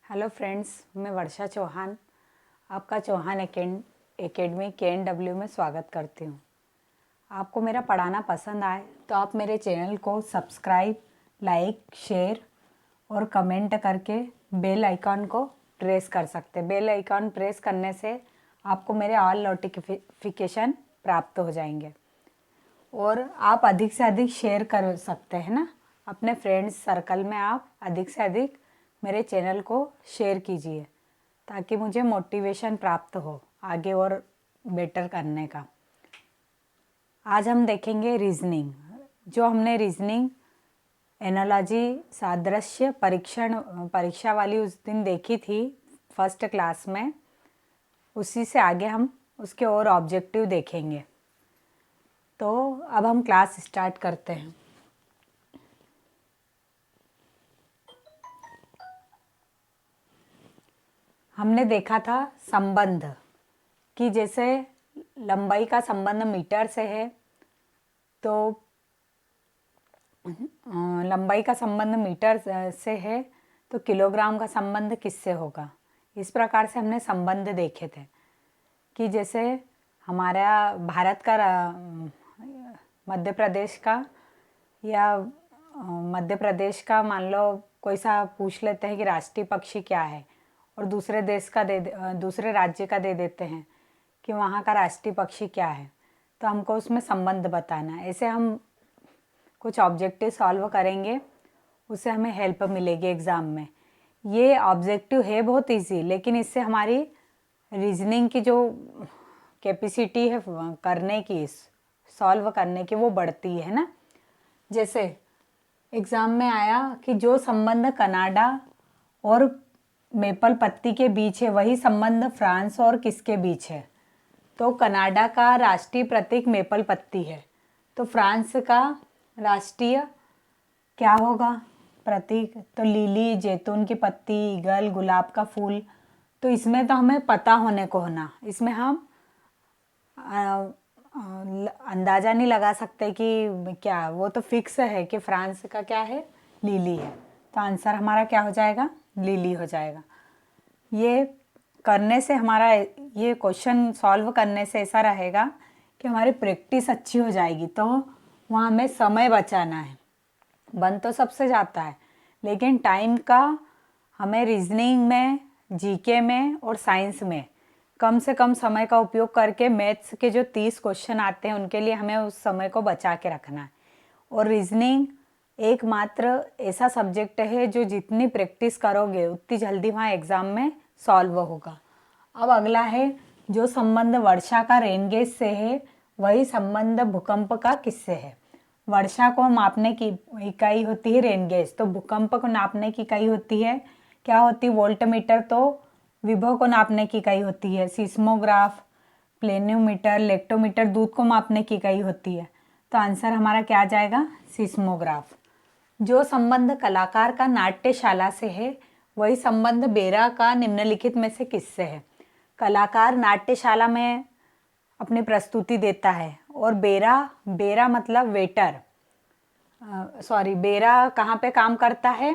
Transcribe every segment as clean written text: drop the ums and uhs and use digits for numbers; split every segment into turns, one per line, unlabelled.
Hello friends, मैं वर्षा चौहान आपका Chauhan academy KNW में स्वागत करती हूँ। आपको मेरा पढ़ाना पसंद आए तो आप मेरे चैनल को सब्सक्राइब, लाइक, शेयर और कमेंट करके बेल आइकॉन को प्रेस कर सकते हैं। बेल आइकॉन प्रेस करने से आपको मेरे ऑल नोटिफिकेशन प्राप्त हो जाएंगे और आप अधिक से अधिक शेयर कर सकते हैं ना। अपने फ्रेंड्स सर्कल में आप अधिक से अधिक मेरे चैनल को शेयर कीजिए ताकि मुझे मोटिवेशन प्राप्त हो आगे और बेटर करने का। आज हम देखेंगे रीजनिंग। जो हमने रीजनिंग एनालॉजी सादृश्य परीक्षा वाली उस दिन देखी थी फर्स्ट क्लास में, उसी से आगे हम उसके और ऑब्जेक्टिव देखेंगे। तो अब हम क्लास स्टार्ट करते हैं। हमने देखा था संबंध कि जैसे लंबाई का संबंध मीटर से है तो लंबाई का संबंध मीटर से है तो किलोग्राम का संबंध किससे होगा। इस प्रकार से हमने संबंध देखे थे कि जैसे हमारा भारत का मध्य प्रदेश का या मध्य प्रदेश का मान लो कोई सा पूछ लेते हैं कि राष्ट्रीय पक्षी क्या है और दूसरे देश का दूसरे राज्य का दे देते हैं कि वहाँ का राष्ट्रीय पक्षी क्या है, तो हमको उसमें संबंध बताना है। ऐसे हम कुछ ऑब्जेक्टिव सॉल्व करेंगे, उससे हमें हेल्प मिलेगी एग्ज़ाम में। ये ऑब्जेक्टिव है बहुत इजी, लेकिन इससे हमारी रीजनिंग की जो कैपेसिटी है करने की, सॉल्व करने की, वो बढ़ती है ना। जैसे एग्ज़ाम में आया कि जो संबंध कनाडा और मेपल पत्ती के बीच है वही संबंध फ्रांस और किसके बीच है। तो कनाडा का राष्ट्रीय प्रतीक मेपल पत्ती है, तो फ्रांस का राष्ट्रीय क्या होगा प्रतीक, तो लिली, जैतून की पत्ती, ईगल, गुलाब का फूल। तो इसमें तो हमें पता होने को होना, इसमें हम अंदाज़ा नहीं लगा सकते कि क्या, वो तो फिक्स है कि फ्रांस का क्या है, लिली है। तो आंसर हमारा क्या हो जाएगा, लिली हो जाएगा। ये करने से हमारा, ये क्वेश्चन सॉल्व करने से ऐसा रहेगा कि हमारी प्रैक्टिस अच्छी हो जाएगी। तो वहाँ हमें समय बचाना है, बन तो सबसे जाता है लेकिन टाइम का हमें रीजनिंग में, जीके में और साइंस में कम से कम समय का उपयोग करके मैथ्स के जो 30 क्वेश्चन आते हैं उनके लिए हमें उस समय को बचा के रखना है। और रीजनिंग एकमात्र ऐसा सब्जेक्ट है जो जितनी प्रैक्टिस करोगे उतनी जल्दी वहाँ एग्ज़ाम में सॉल्व होगा। अब अगला है, जो संबंध वर्षा का रेन गेज से है वही संबंध भूकंप का किससे है। वर्षा को मापने की इकाई होती है रेन गेज, तो भूकंप को नापने की इकाई होती है क्या होती है, वोल्टमीटर। तो विभव को नापने की इकाई होती है सिस्मोग्राफ, प्लेन्योमीटर, लेक्टोमीटर दूध को मापने की इकाई होती है। तो आंसर हमारा क्या आ जाएगा, सिस्मोग्राफ। जो संबंध कलाकार का नाट्यशाला से है वही संबंध बेरा का निम्नलिखित में से किससे है। कलाकार नाट्यशाला में अपनी प्रस्तुति देता है और बेरा मतलब वेटर, बेरा कहाँ पे काम करता है,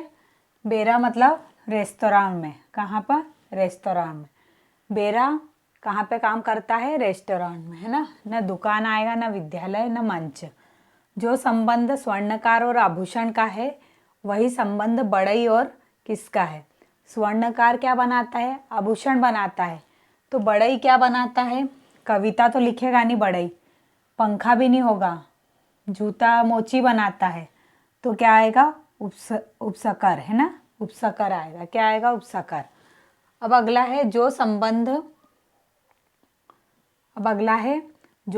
बेरा मतलब रेस्तोरां में। कहाँ पर, रेस्तोरां में। बेरा कहाँ पे काम करता है, रेस्टोरेंट में, है ना। न दुकान आएगा, न विद्यालय, न मंच। जो संबंध स्वर्णकार और आभूषण का है वही संबंध बढ़ई और किसका है। स्वर्णकार क्या बनाता है, आभूषण बनाता है। तो बढ़ई क्या बनाता है, कविता तो लिखेगा नहीं बढ़ई, पंखा भी नहीं होगा, जूता मोची बनाता है। तो क्या आएगा, उपसकर, है ना, उपसकर आएगा। क्या आएगा, उपसकर। अब अगला है, जो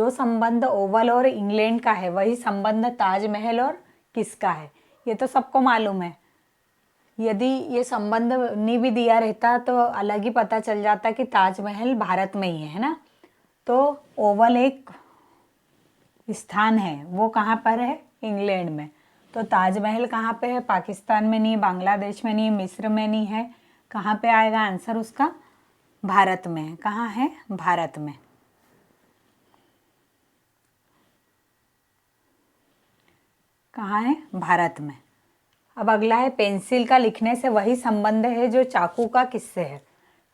संबंध ओवल और इंग्लैंड का है वही संबंध ताजमहल और किसका है। ये तो सबको मालूम है। यदि ये संबंध नहीं भी दिया रहता तो अलग ही पता चल जाता कि ताजमहल भारत में ही है ना। तो ओवल एक स्थान है, वो कहाँ पर है, इंग्लैंड में। तो ताजमहल कहाँ पे है, पाकिस्तान में नहीं, बांग्लादेश में नहीं, मिस्र में नहीं है। कहाँ पे आएगा आंसर उसका, भारत में है। कहाँ है, भारत में। कहाँ है, भारत में। अब अगला है पेंसिल का लिखने से वही संबंध है जो चाकू का किससे है।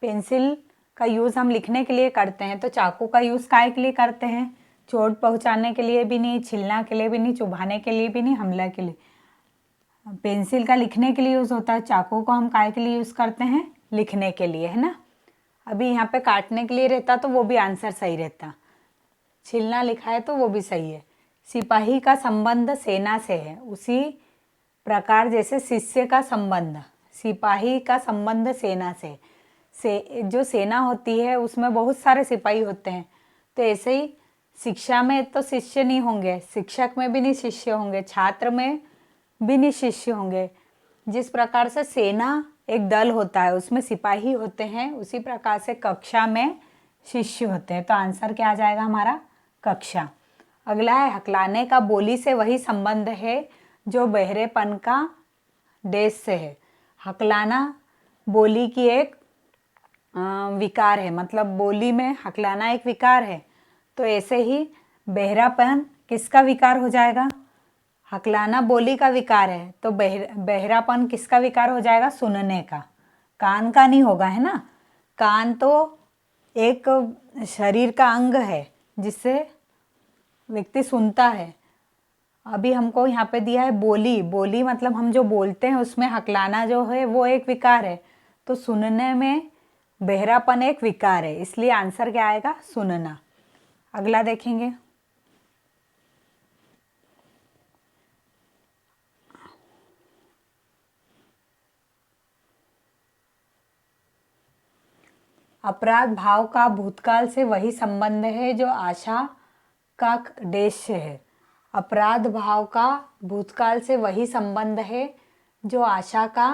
पेंसिल का यूज़ हम लिखने के लिए करते हैं, तो चाकू का यूज़ काय के लिए करते हैं? चोट पहुंचाने के लिए भी नहीं, छीलने के लिए भी नहीं, चुभाने के लिए भी नहीं, हमला के लिए। पेंसिल का लिखने के लिए यूज़ होता है, चाकू को हम काय के लिए यूज़ करते हैं? लिखने के लिए, है ना। अभी यहाँ पे काटने के लिए रहता तो वो भी आंसर सही रहता, छीलना लिखा है तो वो भी सही है। सिपाही का संबंध सेना से है, उसी प्रकार जैसे शिष्य का संबंध, सिपाही का संबंध सेना से जो सेना होती है उसमें बहुत सारे सिपाही होते हैं, तो ऐसे ही शिक्षा में तो शिष्य नहीं होंगे, शिक्षक में भी नहीं शिष्य होंगे, छात्र में भी नहीं शिष्य होंगे। जिस प्रकार से सेना एक दल होता है उसमें सिपाही होते हैं, उसी प्रकार से कक्षा में शिष्य होते हैं। तो आंसर क्या आ जाएगा हमारा? कक्षा। अगला है हकलाने का बोली से वही संबंध है जो बहरेपन का देश से है। हकलाना बोली की एक विकार है, मतलब बोली में हकलाना एक विकार है, तो ऐसे ही बहरापन किसका विकार हो जाएगा? हकलाना बोली का विकार है, तो बहरापन किसका विकार हो जाएगा? सुनने का, कान का नहीं होगा, है ना। कान तो एक शरीर का अंग है जिससे व्यक्ति सुनता है। अभी हमको यहाँ पे दिया है बोली, बोली मतलब हम जो बोलते हैं उसमें हकलाना जो है वो एक विकार है, तो सुनने में बहरापन एक विकार है, इसलिए आंसर क्या आएगा? सुनना। अगला देखेंगे, अपराध भाव का भूतकाल से वही संबंध है जो आशा का देश से है। अपराध भाव का भूतकाल से वही संबंध है जो आशा का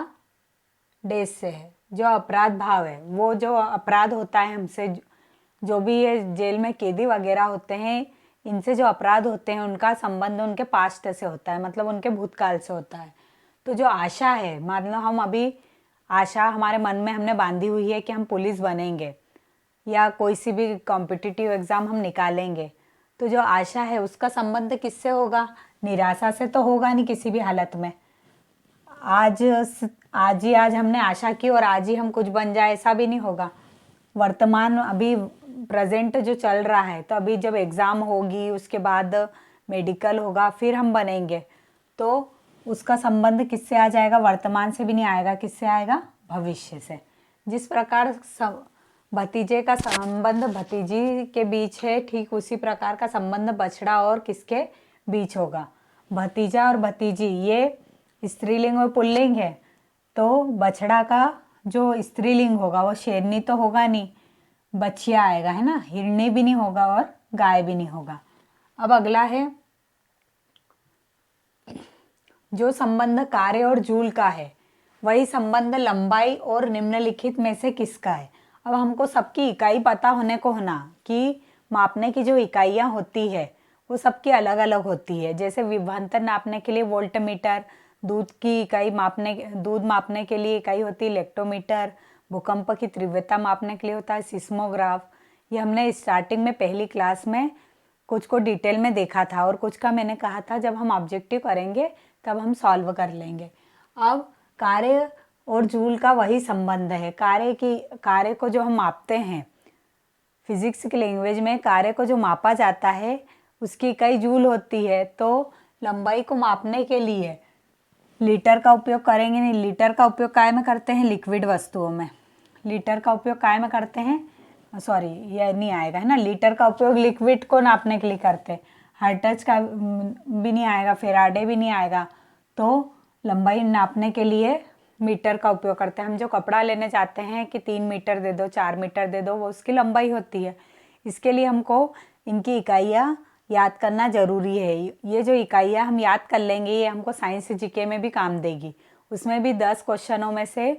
देश से है। जो अपराध भाव है, वो जो अपराध होता है हमसे, जो भी ये जेल में कैदी वगैरह होते हैं, इनसे जो अपराध होते हैं उनका संबंध उनके पास्ट से होता है, मतलब उनके भूतकाल से होता है। तो जो आशा है, मतलब हम अभी आशा हमारे मन में हमने बांधी हुई है कि हम पुलिस बनेंगे या कोई सी भी कॉम्पिटिटिव एग्ज़ाम हम निकालेंगे, तो जो आशा है उसका संबंध किससे होगा? निराशा से तो होगा नहीं किसी भी हालत में। आज हमने आशा की और आज ही हम कुछ बन जाए, ऐसा भी नहीं होगा। वर्तमान अभी प्रेजेंट जो चल रहा है, तो अभी जब एग्ज़ाम होगी उसके बाद मेडिकल होगा फिर हम बनेंगे, तो उसका संबंध किससे आ जाएगा? वर्तमान से भी नहीं आएगा, किससे आएगा? भविष्य से। जिस प्रकार भतीजे का संबंध भतीजी के बीच है, ठीक उसी प्रकार का संबंध बछड़ा और किसके बीच होगा? भतीजा और भतीजी ये स्त्रीलिंग और पुल्लिंग है, तो बछड़ा का जो स्त्रीलिंग होगा वो शेरनी तो होगा नहीं, बछिया आएगा, है ना। हिरनी भी नहीं होगा और गाय भी नहीं होगा। अब अगला है, जो संबंध कार्य और जूल का है वही संबंध लंबाई और निम्नलिखित में से किसका है? अब हमको सबकी इकाई पता होने को होना कि मापने की जो इकाइयाँ होती है वो सबकी अलग अलग होती है। जैसे विभवांतर नापने के लिए वोल्टमीटर, दूध की इकाई मापने, दूध मापने के लिए इकाई होती है लेक्टोमीटर, भूकंप की तीव्रता मापने के लिए होता है सिस्मोग्राफ। ये हमने स्टार्टिंग में पहली क्लास में कुछ को डिटेल में देखा था और कुछ का मैंने कहा था जब हम ऑब्जेक्टिव करेंगे तब हम सॉल्व कर लेंगे। अब कार्य और जूल का वही संबंध है। कार्य को जो हम मापते हैं, फिजिक्स की लैंग्वेज में कार्य को जो मापा जाता है उसकी इकाई जूल होती है, तो लंबाई को मापने के लिए लीटर का उपयोग करेंगे नहीं। लीटर का उपयोग काय में करते हैं? लिक्विड वस्तुओं में। लीटर का उपयोग काय में करते हैं? सॉरी, ये नहीं आएगा, है ना। लीटर का उपयोग लिक्विड को नापने के लिए करते हैं। हर्ट्ज का भी नहीं आएगा, फेराडे भी नहीं आएगा, तो लंबाई नापने के लिए मीटर का उपयोग करते हैं। हम जो कपड़ा लेने जाते हैं कि 3 मीटर दे दो, 4 मीटर दे दो, वो उसकी लंबाई होती है। इसके लिए हमको इनकी इकाइयाँ याद करना ज़रूरी है। ये जो इकाइयाँ हम याद कर लेंगे ये हमको साइंस जीके में भी काम देगी। उसमें भी 10 क्वेश्चनों में से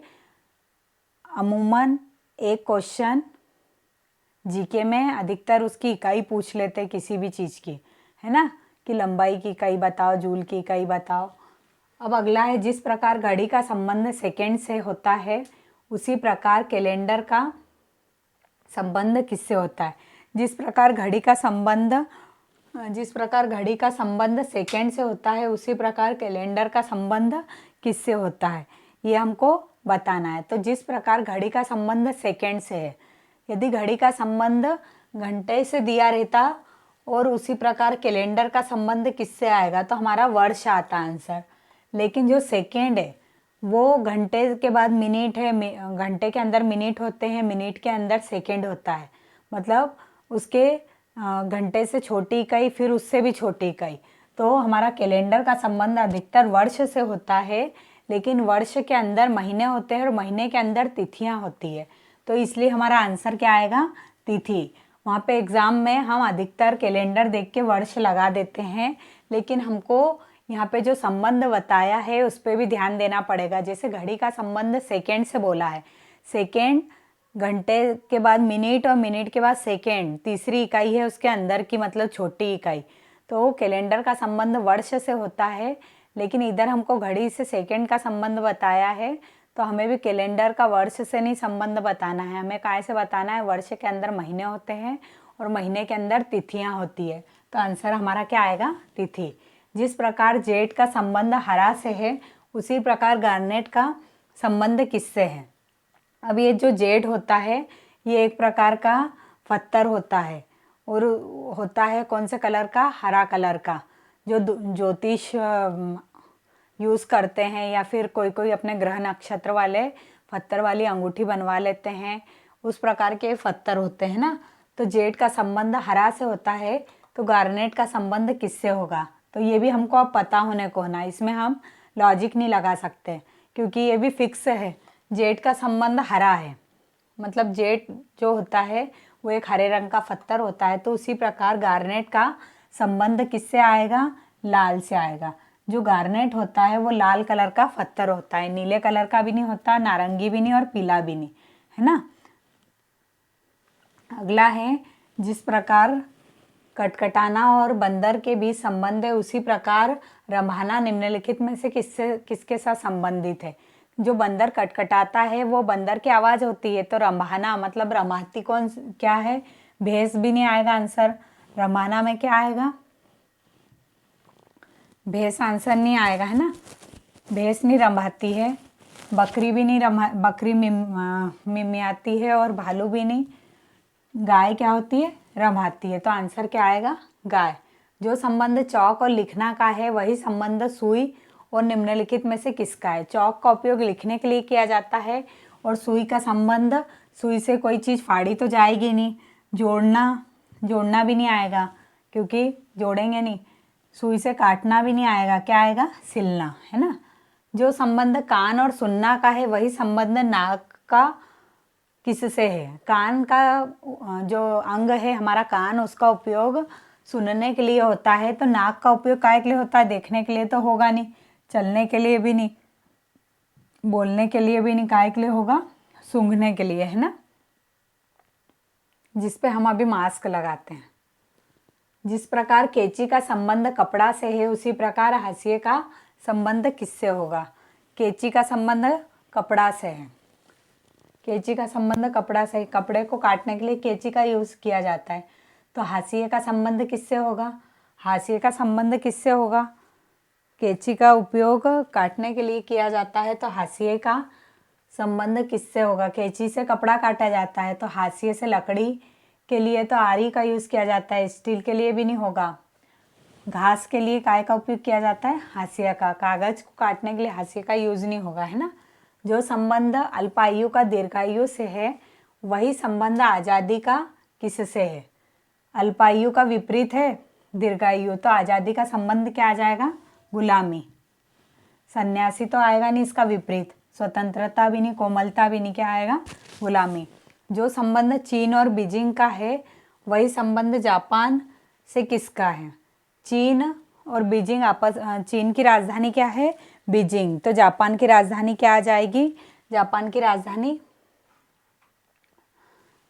अमूमन एक क्वेश्चन जीके में अधिकतर उसकी इकाई पूछ लेते हैं किसी भी चीज़ की, है ना, कि लंबाई की इकाई बताओ, जूल की इकाई बताओ। अब अगला है, जिस प्रकार घड़ी का संबंध सेकेंड से होता है उसी प्रकार कैलेंडर का संबंध किससे होता है? जिस प्रकार घड़ी का संबंध सेकेंड से होता है उसी प्रकार कैलेंडर का संबंध किससे होता है, ये हमको बताना है। तो जिस प्रकार घड़ी का संबंध सेकंड से है, यदि घड़ी का संबंध घंटे से दिया रहता और उसी प्रकार कैलेंडर का संबंध किससे आएगा, तो हमारा वर्ष आता आंसर। लेकिन जो सेकेंड है वो घंटे के बाद मिनट है, घंटे के अंदर मिनट होते हैं, मिनट के अंदर सेकेंड होता है, मतलब उसके घंटे से छोटी इकाई, फिर उससे भी छोटी इकाई। तो हमारा कैलेंडर का संबंध अधिकतर वर्ष से होता है, लेकिन वर्ष के अंदर महीने होते हैं और महीने के अंदर तिथियां होती है। तो इसलिए हमारा आंसर क्या आएगा, तिथि। वहाँ पे एग्ज़ाम में हम अधिकतर कैलेंडर देख के वर्ष लगा देते हैं, लेकिन हमको यहाँ पे जो संबंध बताया है उस पर भी ध्यान देना पड़ेगा। जैसे घड़ी का संबंध सेकेंड से बोला है, सेकेंड घंटे के बाद मिनट और मिनट के बाद सेकेंड, तीसरी इकाई है उसके अंदर की, मतलब छोटी इकाई। तो कैलेंडर का संबंध वर्ष से होता है, लेकिन इधर हमको घड़ी से सेकेंड का संबंध बताया है, तो हमें भी कैलेंडर का वर्ष से नहीं संबंध बताना है, हमें काय से बताना है, वर्ष के अंदर महीने होते हैं और महीने के अंदर तिथियां होती है। तो आंसर हमारा क्या आएगा, तिथि। जिस प्रकार जेड का संबंध हरा से है, उसी प्रकार गार्नेट का संबंध किससे है। अब ये जो जेड होता है ये एक प्रकार का पत्थर होता है, और होता है कौन से कलर का, हरा कलर का, जो ज्योतिष यूज़ करते हैं, या फिर कोई कोई अपने ग्रह नक्षत्र वाले पत्थर वाली अंगूठी बनवा लेते हैं, उस प्रकार के पत्थर होते हैं ना। तो जेड का संबंध हरा से होता है, तो गार्नेट का संबंध किससे होगा, तो ये भी हमको अब पता होने को होना, इसमें हम लॉजिक नहीं लगा सकते, क्योंकि ये भी फिक्स है। जेड का संबंध हरा है, मतलब जेड जो होता है वो एक हरे रंग का पत्थर होता है, तो उसी प्रकार गार्नेट का संबंध किससे आएगा, लाल से आएगा। जो गार्नेट होता है वो लाल कलर का पत्थर होता है, नीले कलर का भी नहीं होता, नारंगी भी नहीं और पीला भी नहीं, है ना। अगला है, जिस प्रकार कटकटाना और बंदर के बीच संबंध है, उसी प्रकार रंभाना निम्नलिखित में से किसके साथ संबंधित है। जो बंदर कटकटाता है वो बंदर की आवाज़ होती है, तो रंभाना मतलब रंभाती कौन क्या है, भैंस भी नहीं आएगा आंसर। रंभाना में क्या आएगा, भैंस आंसर नहीं आएगा, है ना। भैंस नहीं रंभाती है, बकरी भी नहीं बकरी मिमियाती है, और भालू भी नहीं। गाय क्या होती है, रंभाती है, तो आंसर क्या आएगा, गाय। जो संबंध चौक और लिखना का है, वही संबंध सुई और निम्नलिखित में से किसका है। चौक का उपयोग लिखने के लिए किया जाता है, और सुई का संबंध, सुई से कोई चीज़ फाड़ी तो जाएगी नहीं, जोड़ना भी नहीं आएगा, क्योंकि जोड़ेंगे नहीं। सुई से काटना भी नहीं आएगा, क्या आएगा, सिलना, है ना। जो संबंध कान और सुनना का है, वही संबंध नाक का किससे है। कान का जो अंग है हमारा कान, उसका उपयोग सुनने के लिए होता है, तो नाक का उपयोग काय के लिए होता है, देखने के लिए तो होगा नहीं, चलने के लिए भी नहीं, बोलने के लिए भी नहीं, काय के लिए होगा, सूंघने के लिए, है ना, जिस पे हम अभी मास्क लगाते हैं। जिस प्रकार कैंची का संबंध कपड़ा से है, उसी प्रकार हाशिए का संबंध किससे होगा। कैंची का संबंध कपड़ा से है, कैंची का संबंध कपड़ा से, कपड़े को काटने के लिए कैंची का यूज़ किया जाता है, तो हाशिए का संबंध किससे होगा, हाशिए का संबंध किससे होगा। कैंची का उपयोग काटने के लिए किया जाता है, तो हाशिए का संबंध किससे होगा। कैंची से कपड़ा काटा जाता है, तो हाशिए से लकड़ी के लिए तो आरी का यूज़ किया जाता है, स्टील के लिए भी नहीं होगा। घास के लिए काय का उपयोग किया जाता है, हाशिया का। कागज को काटने के लिए हाशिए का यूज़ नहीं होगा, है ना। जो संबंध अल्पायु का दीर्घायु से है, वही संबंध आज़ादी का किससे है। अल्पायु का विपरीत है दीर्घायु, तो आज़ादी का संबंध क्या आ जाएगा, गुलामी। सन्यासी तो आएगा नहीं, इसका विपरीत, स्वतंत्रता भी नहीं, कोमलता भी नहीं, क्या आएगा, गुलामी। जो संबंध चीन और बीजिंग का है, वही संबंध जापान से किसका है। चीन और बीजिंग आपस, चीन की राजधानी क्या है, बीजिंग, तो जापान की राजधानी क्या आ जाएगी, जापान की राजधानी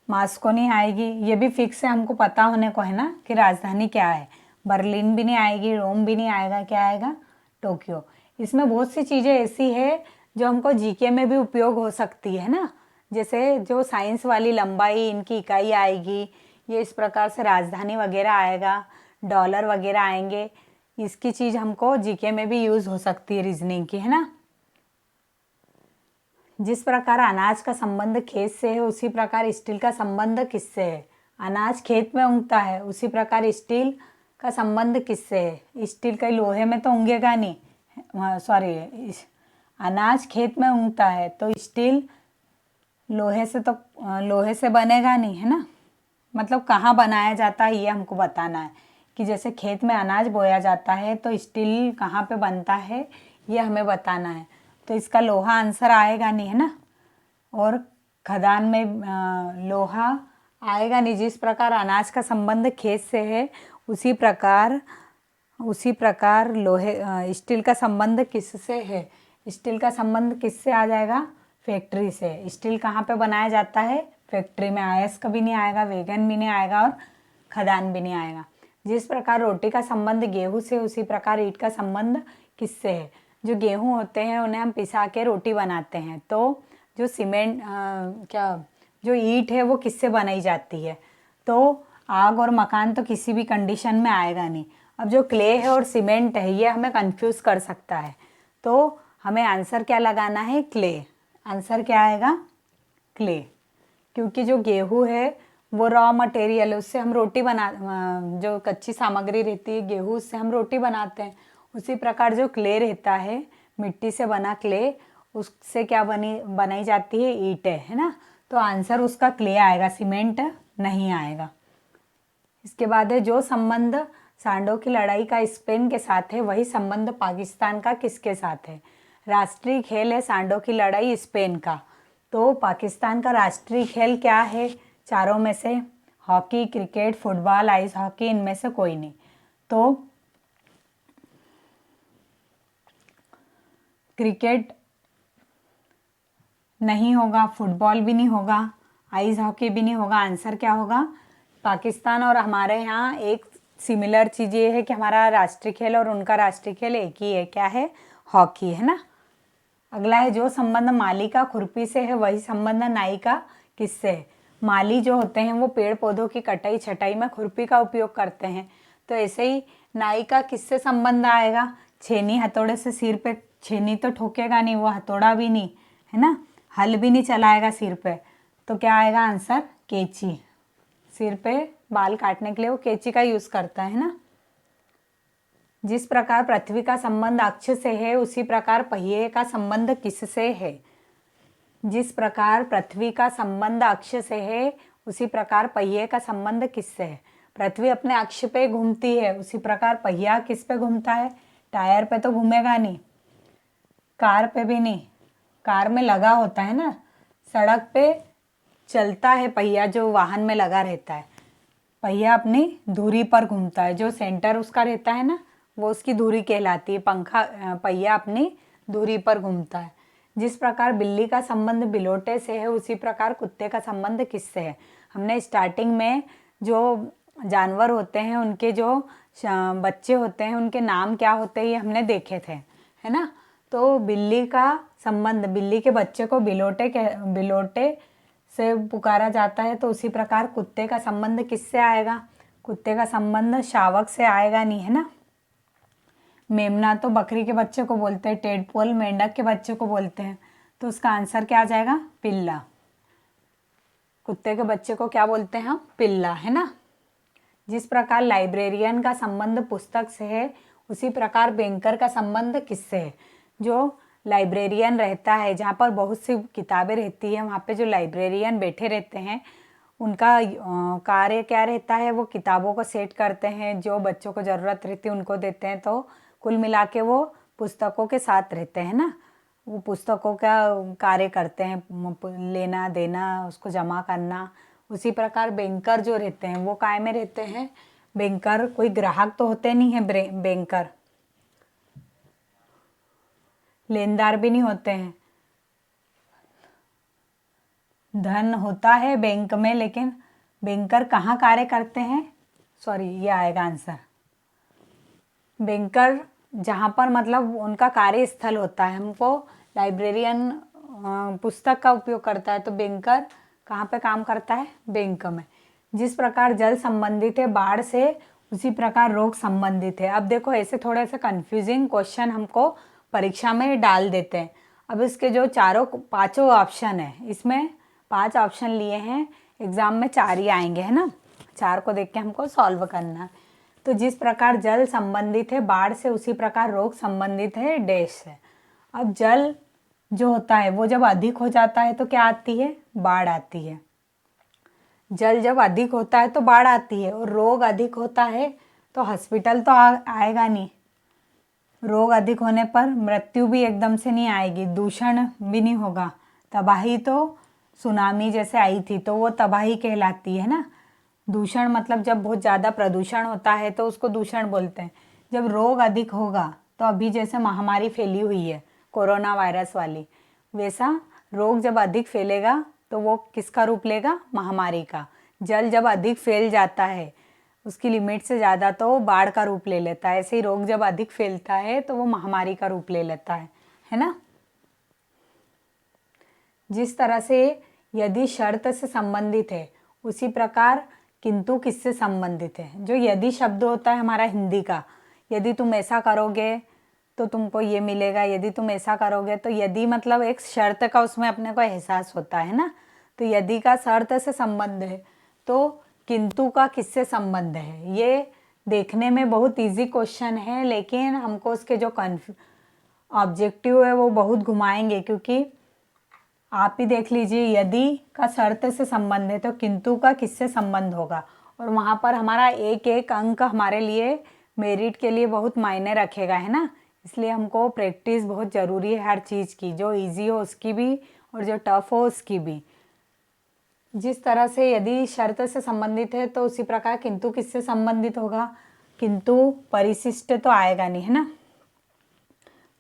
मास्को नहीं आएगी। ये भी फिक्स है, हमको पता होने को है ना कि राजधानी क्या है। बर्लिन भी नहीं आएगी, रोम भी नहीं आएगा, क्या आएगा, टोक्यो। इसमें बहुत सी चीज़ें ऐसी है जो हमको जीके में भी उपयोग हो सकती है ना, जैसे जो साइंस वाली लंबाई, इनकी इकाई आएगी, ये इस प्रकार से राजधानी वगैरह आएगा, डॉलर वगैरह आएंगे, इसकी चीज़ हमको जीके में भी यूज़ हो सकती है, रीजनिंग की, है ना। जिस प्रकार अनाज का संबंध खेत से है उसी प्रकार स्टील का संबंध किससे है? अनाज खेत में उगता है, उसी प्रकार स्टील का संबंध किससे है? स्टील कहीं लोहे में तो उगेगा नहीं, सॉरी, अनाज खेत में उगता है तो स्टील लोहे से बनेगा नहीं, है ना। मतलब कहाँ बनाया जाता है ये हमको बताना है कि जैसे खेत में अनाज बोया जाता है तो स्टील कहाँ पे बनता है ये हमें बताना है। तो इसका लोहा आंसर आएगा नहीं, है ना। और खदान में लोहा आएगा नहीं। जिस प्रकार अनाज का संबंध खेत से है उसी प्रकार स्टील का संबंध किससे है? स्टील का संबंध किससे आ जाएगा? फैक्ट्री से। स्टील कहाँ पे बनाया जाता है? फैक्ट्री में। अयस्क भी नहीं आएगा, वैगन भी नहीं आएगा और खदान भी नहीं आएगा। जिस प्रकार रोटी का संबंध गेहूं से उसी प्रकार ईंट का संबंध किससे है? जो गेहूं होते हैं उन्हें हम पिसा के रोटी बनाते हैं, तो जो जो ईंट है वो किससे बनाई जाती है? तो आग और मकान तो किसी भी कंडीशन में आएगा नहीं। अब जो क्ले है और सीमेंट है ये हमें कंफ्यूज कर सकता है, तो हमें आंसर क्या लगाना है? क्ले। आंसर क्या आएगा? क्ले। क्योंकि जो गेहूं है वो रॉ मटेरियल है, उससे हम रोटी जो कच्ची सामग्री रहती है गेहूं, उससे हम रोटी बनाते हैं। उसी प्रकार जो क्ले रहता है, मिट्टी से बना क्ले, उससे क्या बनाई जाती है? ईंटें, है ना। तो आंसर उसका क्ले आएगा, सीमेंट नहीं आएगा। इसके बाद है जो संबंध सांडों की लड़ाई का स्पेन के साथ है वही संबंध पाकिस्तान का किसके साथ है? राष्ट्रीय खेल है सांडों की लड़ाई स्पेन का, तो पाकिस्तान का राष्ट्रीय खेल क्या है? चारों में से hockey, cricket, football, ice hockey, इनमें से कोई नहीं। तो क्रिकेट नहीं होगा, फुटबॉल भी नहीं होगा, आइस हॉकी भी नहीं होगा। आंसर क्या होगा? पाकिस्तान और हमारे यहाँ एक सिमिलर चीज़ ये है कि हमारा राष्ट्रीय खेल और उनका राष्ट्रीय खेल एक ही है। क्या है? हॉकी, है ना। अगला है जो संबंध माली का खुरपी से है वही संबंध नाई का किससे है? माली जो होते हैं वो पेड़ पौधों की कटाई छटाई में खुरपी का उपयोग करते हैं, तो ऐसे ही नाई का किससे संबंध आएगा? छेनी हथौड़े से सिर पे छेनी तो ठोकेगा नहीं, वो हथौड़ा भी नहीं, है ना, हल भी नहीं चलाएगा सिर पे, तो क्या आएगा आंसर? कैंची। सिर पे बाल काटने के लिए वो कैंची का यूज करता है ना। जिस प्रकार पृथ्वी का संबंध अक्ष से है उसी प्रकार पहिए का संबंध किससे है? जिस प्रकार पृथ्वी का संबंध अक्ष से है उसी प्रकार पहिए का संबंध किससे है? पृथ्वी अपने अक्ष पे घूमती है, उसी प्रकार पहिया किस पे घूमता है? टायर पे तो घूमेगा नहीं, कार पे भी नहीं, कार में लगा होता है ना, सड़क पे चलता है पहिया जो वाहन में लगा रहता है। पहिया अपनी धुरी पर घूमता है, जो सेंटर उसका रहता है ना वो उसकी धुरी कहलाती है। पहिया अपनी धुरी पर घूमता है। जिस प्रकार बिल्ली का संबंध बिलोटे से है उसी प्रकार कुत्ते का संबंध किससे है? हमने स्टार्टिंग में जो जानवर होते हैं उनके जो बच्चे होते हैं उनके नाम क्या होते हैं ये हमने देखे थे, है ना। तो बिल्ली का संबंध, बिल्ली के बच्चे को बिलोटे से पुकारा जाता है, तो उसी प्रकार कुत्ते का संबंध किससे आएगा? कुत्ते का संबंध शावक से आएगा नहीं, है ना। मेमना तो बकरी के बच्चे को बोलते हैं, टेडपोल मेंढक के बच्चे को बोलते हैं, तो उसका आंसर क्या आ जाएगा? पिल्ला। कुत्ते के बच्चे को क्या बोलते हैं हम? पिल्ला, है ना। जिस प्रकार लाइब्रेरियन का संबंध पुस्तक से है उसी प्रकार बैंकर का संबंध किससे है? जो लाइब्रेरियन रहता है, जहाँ पर बहुत सी किताबें रहती है, वहाँ पे जो लाइब्रेरियन बैठे रहते हैं उनका कार्य क्या रहता है? वो किताबों को सेट करते हैं, जो बच्चों को ज़रूरत रहती है उनको देते हैं, तो कुल मिला के वो पुस्तकों के साथ रहते हैं ना। वो पुस्तकों का कार्य करते हैं, लेना देना, उसको जमा करना। उसी प्रकार बैंकर जो रहते हैं वो काय में रहते हैं? बैंकर कोई ग्राहक तो होते नहीं है, बैंकर लेनदार भी नहीं होते हैं। धन होता है बैंक में, लेकिन बैंकर कहाँ कार्य करते हैं? सॉरी, ये आएगा आंसर। बैंकर जहाँ पर मतलब उनका कार्यस्थल होता है, हमको लाइब्रेरियन पुस्तक का उपयोग करता है, तो बैंकर कहाँ पे काम करता है? बैंक में। जिस प्रकार जल संबंधित है बाढ़ से उसी प्रकार रोग संबंधित है। अब देखो ऐसे थोड़े से कंफ्यूजिंग क्वेश्चन हमको परीक्षा में डाल देते हैं। अब इसके जो पांचों ऑप्शन है, इसमें 5 ऑप्शन लिए हैं, एग्जाम में 4 ही आएंगे, है ना। 4 को देख के हमको सॉल्व करना है। तो जिस प्रकार जल संबंधित है बाढ़ से, उसी प्रकार रोग संबंधित है डैश से। अब जल जो होता है वो जब अधिक हो जाता है तो क्या आती है, बाढ़ आती है। जल जब अधिक होता है तो बाढ़ आती है, और रोग अधिक होता है तो हॉस्पिटल तो आएगा नहीं। रोग अधिक होने पर मृत्यु भी एकदम से नहीं आएगी, दूषण भी नहीं होगा। तबाही तो सुनामी जैसे आई थी तो वो तबाही कहलाती है ना। दूषण मतलब जब बहुत ज़्यादा प्रदूषण होता है तो उसको दूषण बोलते हैं। जब रोग अधिक होगा तो अभी जैसे महामारी फैली हुई है कोरोना वायरस वाली, वैसा रोग जब अधिक फैलेगा तो वो किसका रूप लेगा, महामारी का। जल जब अधिक फैल जाता है उसकी लिमिट से ज़्यादा तो वो बाढ़ का रूप ले लेता है। ऐसे ही रोग जब अधिक फैलता है तो वो महामारी का रूप ले लेता है ना। जिस तरह से यदि शर्त से संबंधित है, उसी प्रकार किंतु किससे संबंधित है। जो यदि शब्द होता है हमारा हिंदी का, यदि तुम ऐसा करोगे तो तुमको ये मिलेगा, यदि तुम ऐसा करोगे तो, यदि मतलब एक शर्त का उसमें अपने को एहसास होता है ना। तो यदि का शर्त से संबंध है, तो किंतु का किससे संबंध है। ये देखने में बहुत इजी क्वेश्चन है, लेकिन हमको उसके जो ऑब्जेक्टिव है वो बहुत घुमाएंगे, क्योंकि आप ही देख लीजिए, यदि का शर्त से संबंध है तो किंतु का किससे संबंध होगा। और वहाँ पर हमारा एक एक अंक हमारे लिए मेरिट के लिए बहुत मायने रखेगा, है ना। इसलिए हमको प्रैक्टिस बहुत ज़रूरी है हर चीज़ की, जो इजी हो उसकी भी और जो टफ हो उसकी भी। जिस तरह से यदि शर्त से संबंधित है तो उसी प्रकार किंतु किससे संबंधित होगा। किंतु परिशिष्ट तो आएगा नहीं, है ना।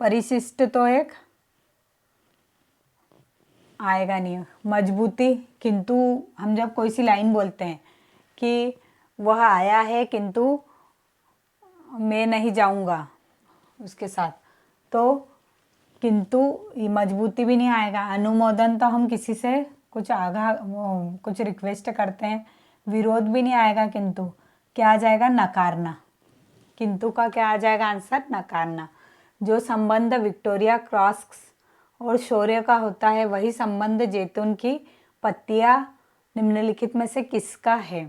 परिशिष्ट तो एक आएगा नहीं। मजबूती, किंतु हम जब कोई सी लाइन बोलते हैं कि वह आया है किंतु मैं नहीं जाऊंगा उसके साथ, तो किंतु मजबूती भी नहीं आएगा। अनुमोदन तो हम किसी से कुछ कुछ रिक्वेस्ट करते हैं, विरोध भी नहीं आएगा। किंतु क्या आ जाएगा, नकारना। किंतु का क्या आ जाएगा आंसर, नकारना। जो संबंध विक्टोरिया क्रॉस और शौर्य का होता है, वही संबंध जैतून की पत्तियां निम्नलिखित में से किसका है।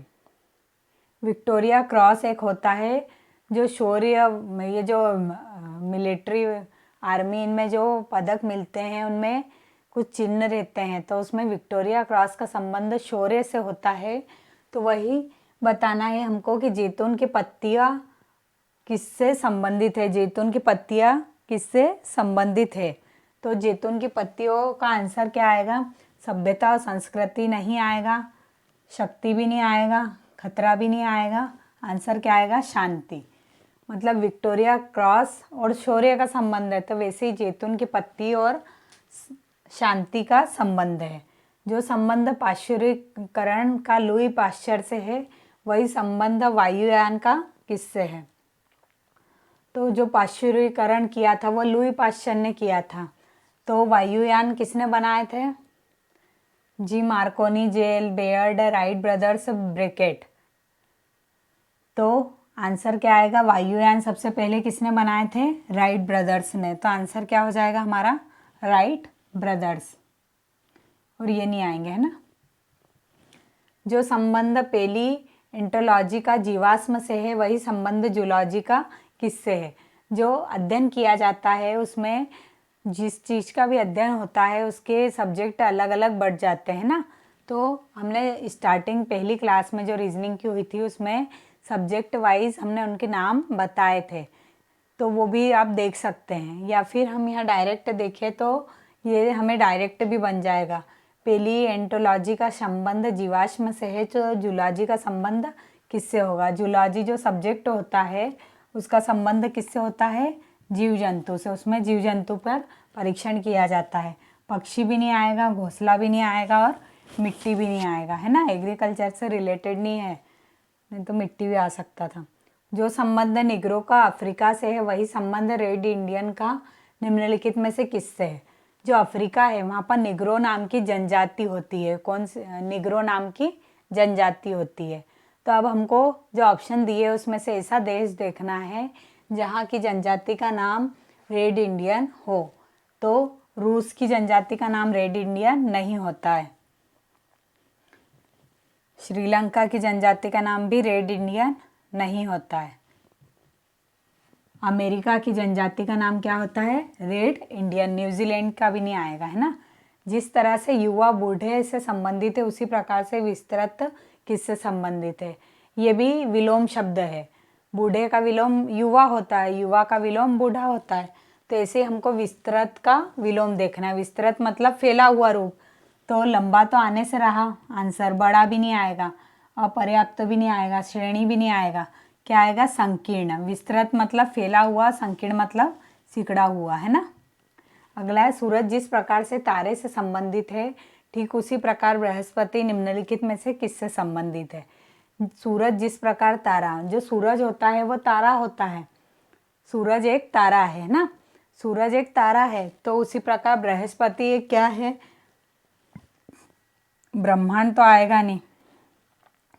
विक्टोरिया क्रॉस एक होता है जो शौर्य, ये जो मिलिट्री आर्मी इनमें जो पदक मिलते हैं उनमें कुछ चिन्ह रहते हैं, तो उसमें विक्टोरिया क्रॉस का संबंध शौर्य से होता है। तो वही बताना है हमको कि जैतून की पत्तियां किससे संबंधित है, जैतून की पत्तियां किससे संबंधित है। तो जैतून की पत्तियों का आंसर क्या आएगा, सभ्यता और संस्कृति नहीं आएगा, शक्ति भी नहीं आएगा, खतरा भी नहीं आएगा। आंसर क्या आएगा, शांति। मतलब विक्टोरिया क्रॉस और शौर्य का संबंध है, तो वैसे ही जैतून की पत्ती और शांति का संबंध है। जो संबंध पाश्चुरीकरण का लुई पाश्चर से है, वही संबंध वायुयान का किससे है। तो जो पाश्चुरीकरण किया था वो लुई पाश्चर ने किया था। तो वायुयान किसने बनाए थे, जी मार्कोनी, जेल, बेयर्ड, राइट ब्रदर्स, ब्रेकेट। तो आंसर क्या आएगा, वायुयान सबसे पहले किसने बनाए थे, राइट ब्रदर्स ने। तो आंसर क्या हो जाएगा हमारा, राइट ब्रदर्स। और ये नहीं आएंगे, है ना। जो संबंध पेली एंटोलॉजी का जीवाश्म से है, वही संबंध जूलॉजी का किससे है। जो अध्ययन किया जाता है उसमें जिस चीज़ का भी अध्ययन होता है उसके सब्जेक्ट अलग अलग बढ़ जाते हैं ना। तो हमने स्टार्टिंग पहली क्लास में जो रीजनिंग की हुई थी उसमें सब्जेक्ट वाइज हमने उनके नाम बताए थे, तो वो भी आप देख सकते हैं। या फिर हम यहाँ डायरेक्ट देखें तो ये हमें डायरेक्ट भी बन जाएगा। पेली एंटोलॉजी का संबंध जीवाश्म से है, तो जूलॉजी का संबंध किससे होगा। जूलॉजी जो सब्जेक्ट होता है उसका संबंध किससे होता है, जीव जंतु से। उसमें जीव जंतु पर परीक्षण किया जाता है। पक्षी भी नहीं आएगा, घोंसला भी नहीं आएगा और मिट्टी भी नहीं आएगा, है ना। एग्रीकल्चर से रिलेटेड नहीं है, नहीं तो मिट्टी भी आ सकता था। जो संबंध निग्रो का अफ्रीका से है, वही संबंध रेड इंडियन का निम्नलिखित में से किससे है। जो अफ्रीका है वहाँ पर निग्रो नाम की जनजाति होती है। कौन सी, निग्रो नाम की जनजाति होती है। तो अब हमको जो ऑप्शन दिए उसमें से ऐसा देश देखना है जहाँ की जनजाति का नाम रेड इंडियन हो। तो रूस की जनजाति का नाम रेड इंडियन नहीं होता है। श्रीलंका की जनजाति का नाम भी रेड इंडियन नहीं होता है। अमेरिका की जनजाति का नाम क्या होता है? Red Indian. न्यूजीलैंड का भी नहीं आएगा, है ना। जिस तरह से युवा बूढ़े से संबंधित है, उसी प्रकार से विस्तृत किससे संबंधित है? ये भी विलोम शब्द है। बूढ़े का विलोम युवा होता है, युवा का विलोम बूढ़ा होता है। तो ऐसे हमको विस्तृत का विलोम देखना है। विस्तृत मतलब फैला हुआ रूप। तो लंबा तो आने से रहा आंसर, बड़ा भी नहीं आएगा, अपर्याप्त भी नहीं आएगा, श्रेणी भी नहीं आएगा। क्या आएगा? संकीर्ण। विस्तृत मतलब फैला हुआ, संकीर्ण मतलब सिकड़ा हुआ, है ना। अगला है, सूरज जिस प्रकार से तारे से संबंधित है, ठीक उसी प्रकार बृहस्पति निम्नलिखित में से किससे संबंधित है? सूरज जिस प्रकार तारा, जो सूरज होता है वो तारा होता है। सूरज एक तारा है ना, सूरज एक तारा है। तो उसी प्रकार बृहस्पति एक क्या है? ब्रह्मांड तो आएगा नहीं,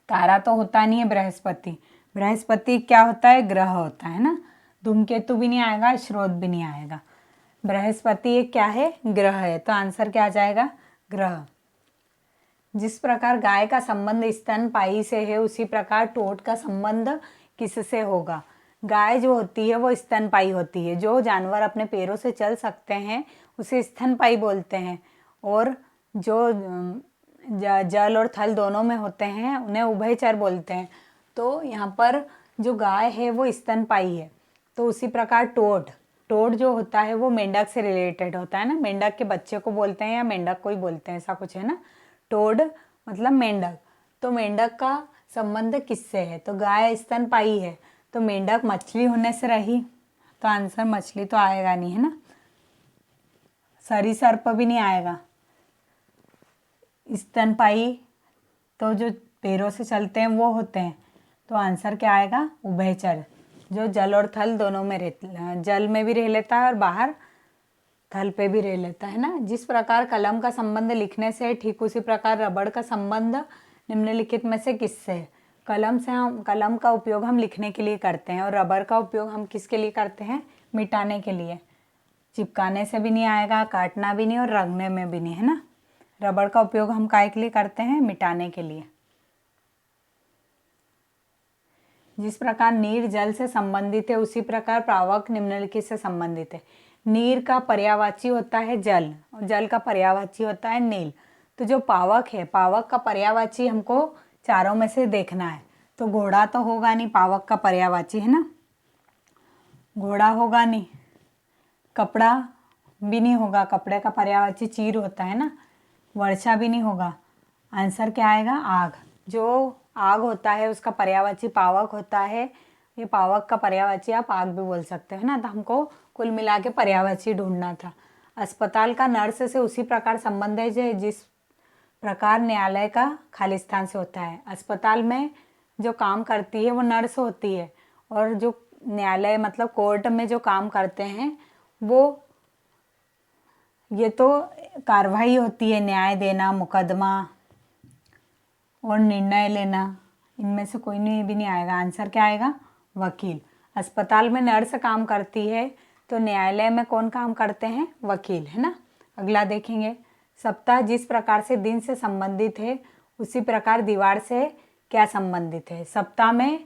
तारा तो होता नहीं है बृहस्पति। बृहस्पति क्या होता है? ग्रह होता है ना। धूमकेतु भी नहीं आएगा, स्रोत भी नहीं आएगा। बृहस्पति एक क्या है? ग्रह है। तो आंसर क्या आ जाएगा? ग्रह। जिस प्रकार गाय का संबंध स्तनपायी से है, उसी प्रकार टोट का संबंध किससे होगा? गाय जो होती है वो स्तनपायी होती है। जो जानवर अपने पैरों से चल सकते हैं उसे स्तनपायी बोलते हैं, और जो जल और थल दोनों में होते हैं उन्हें उभयचर बोलते हैं। तो यहाँ पर जो गाय है वो स्तनपायी है। तो उसी प्रकार टोट, टोट जो होता है वो मेंढक से रिलेटेड होता है ना। मेंढक के बच्चे को बोलते हैं या मेंढक को ही बोलते हैं, ऐसा कुछ है ना। टोड मतलब मेंढक। तो मेंढक का संबंध किससे है? तो गाय स्तनपायी है, तो मेंढक मछली होने से रही। तो आंसर मछली तो आएगा नहीं, है ना। सरीसर्प भी नहीं आएगा। स्तनपायी तो जो पैरों से चलते हैं वो होते हैं। तो आंसर क्या आएगा? उभयचर, जो जल और थल दोनों में रहते, जल में भी रह लेता है और बाहर थल पे भी रह लेता है ना। जिस प्रकार कलम का संबंध लिखने से है, ठीक उसी प्रकार रबड़ का संबंध निम्नलिखित में से किससे है? कलम का उपयोग हम लिखने के लिए करते हैं, और रबड़ का उपयोग हम किसके लिए करते हैं? मिटाने के लिए। चिपकाने से भी नहीं आएगा, काटना भी नहीं और रंगने में भी नहीं, है ना। रबड़ का उपयोग हम काय के लिए करते हैं? मिटाने के लिए। जिस प्रकार नीर जल से संबंधित है, उसी प्रकार पावक निम्नलिखित से संबंधित है। नीर का पर्यायवाची होता है जल, और जल का पर्यायवाची होता है नील। तो जो पावक है, पावक का पर्यायवाची हमको चारों में से देखना है। तो घोड़ा तो होगा नहीं, पावक का पर्यायवाची, है ना। घोड़ा होगा नहीं, कपड़ा भी नहीं होगा, कपड़े का पर्यायवाची चीर होता है ना। वर्षा भी नहीं होगा। आंसर क्या आएगा? आग। जो आग होता है उसका पर्यायवाची पावक होता है। ये पावक का पर्यायवाची आप आग भी बोल सकते हैं ना। तो हमको कुल मिला के पर्यायवाची ढूंढना था। अस्पताल का नर्स से उसी प्रकार संबंध है जिस प्रकार न्यायालय का खालिस्तान से होता है। अस्पताल में जो काम करती है वो नर्स होती है, और जो न्यायालय मतलब कोर्ट में जो काम करते हैं वो, ये तो कार्रवाई होती है, न्याय देना, मुकदमा और निर्णय लेना। इनमें से कोई नहीं भी नहीं आएगा। आंसर क्या आएगा? वकील। अस्पताल में नर्स काम करती है, तो न्यायालय में कौन काम करते हैं? वकील, है ना। अगला देखेंगे, सप्ताह जिस प्रकार से दिन से संबंधित है, उसी प्रकार दीवार से क्या संबंधित है? सप्ताह में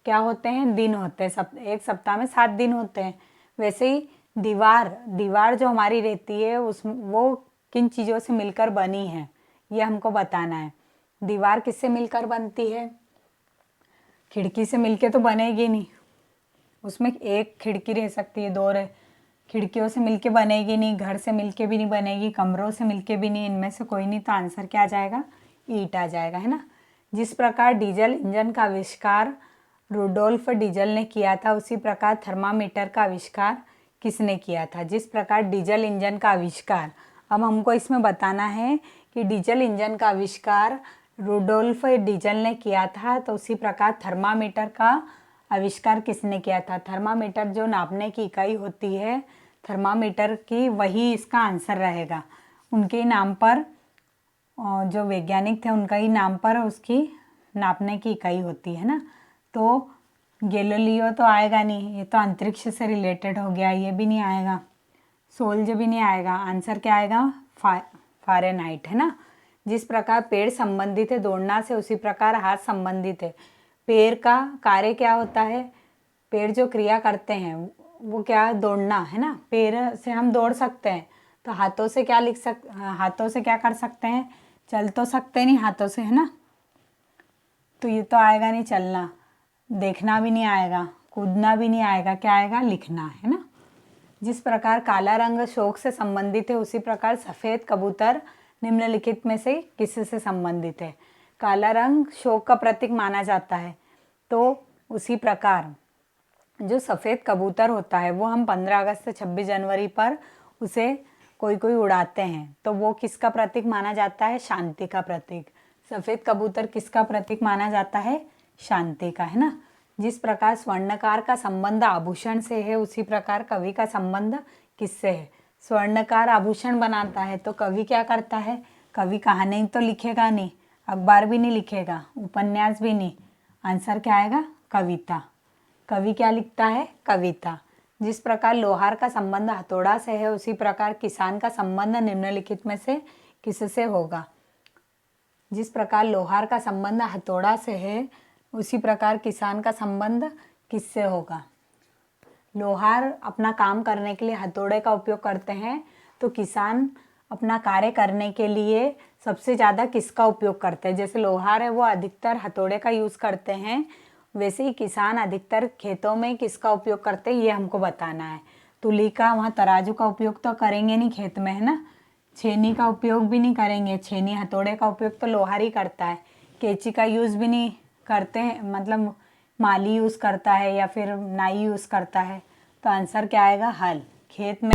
क्या होते हैं? दिन होते हैं। एक सप्ताह में 7 दिन होते हैं। वैसे ही दीवार जो हमारी रहती है वो किन चीज़ों से मिलकर बनी है, ये हमको बताना है। दीवार किससे मिलकर बनती है? खिड़की से मिलके तो बनेगी नहीं, उसमें एक खिड़की रह सकती है, 2 रह, खिड़कियों से मिलके बनेगी नहीं, घर से मिलके भी नहीं बनेगी, कमरों से मिलके भी नहीं, इनमें से कोई नहीं। तो आंसर क्या आ जाएगा? ईंट आ जाएगा, है ना। जिस प्रकार डीजल इंजन का आविष्कार रुडोल्फ डीजल ने किया था, उसी प्रकार थर्मामीटर का आविष्कार किसने किया था? जिस प्रकार डीजल इंजन का आविष्कार, अब हमको इसमें बताना है कि डीजल इंजन का आविष्कार रुडोल्फ डीजल ने किया था, तो उसी प्रकार थर्मामीटर का आविष्कार किसने किया था? थर्मामीटर जो नापने की इकाई होती है थर्मामीटर की, वही इसका आंसर रहेगा। उनके नाम पर, जो वैज्ञानिक थे उनका ही नाम पर उसकी नापने की इकाई होती है ना। तो गैलीलियो तो आएगा नहीं, ये तो अंतरिक्ष से रिलेटेड हो गया, ये भी नहीं आएगा। सोल्ज भी नहीं आएगा, आंसर क्या आएगा? फ़ारेनहाइट, है ना। जिस प्रकार पेड़ संबंधित है दौड़ना से, उसी प्रकार हाथ संबंधित है। पैर का कार्य क्या होता है? पैर जो क्रिया करते हैं वो क्या? दौड़ना, है ना। पैर से हम दौड़ सकते हैं, तो हाथों से क्या हाथों से क्या कर सकते हैं? चल तो सकते नहीं हाथों से, है ना। तो ये तो आएगा नहीं चलना, देखना भी नहीं आएगा, कूदना भी नहीं आएगा, क्या आएगा? लिखना, है ना। जिस प्रकार काला रंग शौक से संबंधित है, उसी प्रकार सफ़ेद कबूतर निम्नलिखित में से किससे संबंधित है? काला रंग शौक का प्रतीक माना जाता है, तो उसी प्रकार जो सफ़ेद कबूतर होता है वो हम 15 अगस्त से 26 जनवरी पर उसे कोई कोई उड़ाते हैं, तो वो किसका प्रतीक माना जाता है? शांति का प्रतीक। सफ़ेद कबूतर किसका प्रतीक माना जाता है? शांति का, है ना। जिस प्रकार स्वर्णकार का संबंध आभूषण से है, उसी प्रकार कवि का संबंध किससे है? स्वर्णकार आभूषण बनाता है, तो कवि क्या करता है? कवि कहानी तो लिखेगा नहीं, अखबार भी नहीं लिखेगा, उपन्यास भी नहीं, आंसर क्या आएगा? कविता। कवि क्या लिखता है? कविता। जिस प्रकार लोहार का संबंध हथौड़ा से है, उसी प्रकार किसान का संबंध निम्नलिखित में से किससे होगा? जिस प्रकार लोहार का संबंध हथौड़ा से है, उसी प्रकार किसान का संबंध किससे होगा? लोहार अपना काम करने के लिए हथौड़े का उपयोग करते हैं, तो किसान अपना कार्य करने के लिए सबसे ज़्यादा किसका उपयोग करते हैं? जैसे लोहार है वो अधिकतर हथौड़े का यूज़ करते हैं, वैसे ही किसान अधिकतर खेतों में किसका उपयोग करते हैं, ये हमको बताना है। तुली का, वहाँ तराजू का उपयोग तो करेंगे नहीं खेत में, है ना। छेनी का उपयोग भी नहीं करेंगे, छेनी हथौड़े का उपयोग तो लोहार ही करता है। कैंची का यूज़ भी नहीं करते हैं, मतलब माली यूज़ करता है या फिर नाई यूज़ करता है। तो आंसर क्या आएगा? हल। खेत में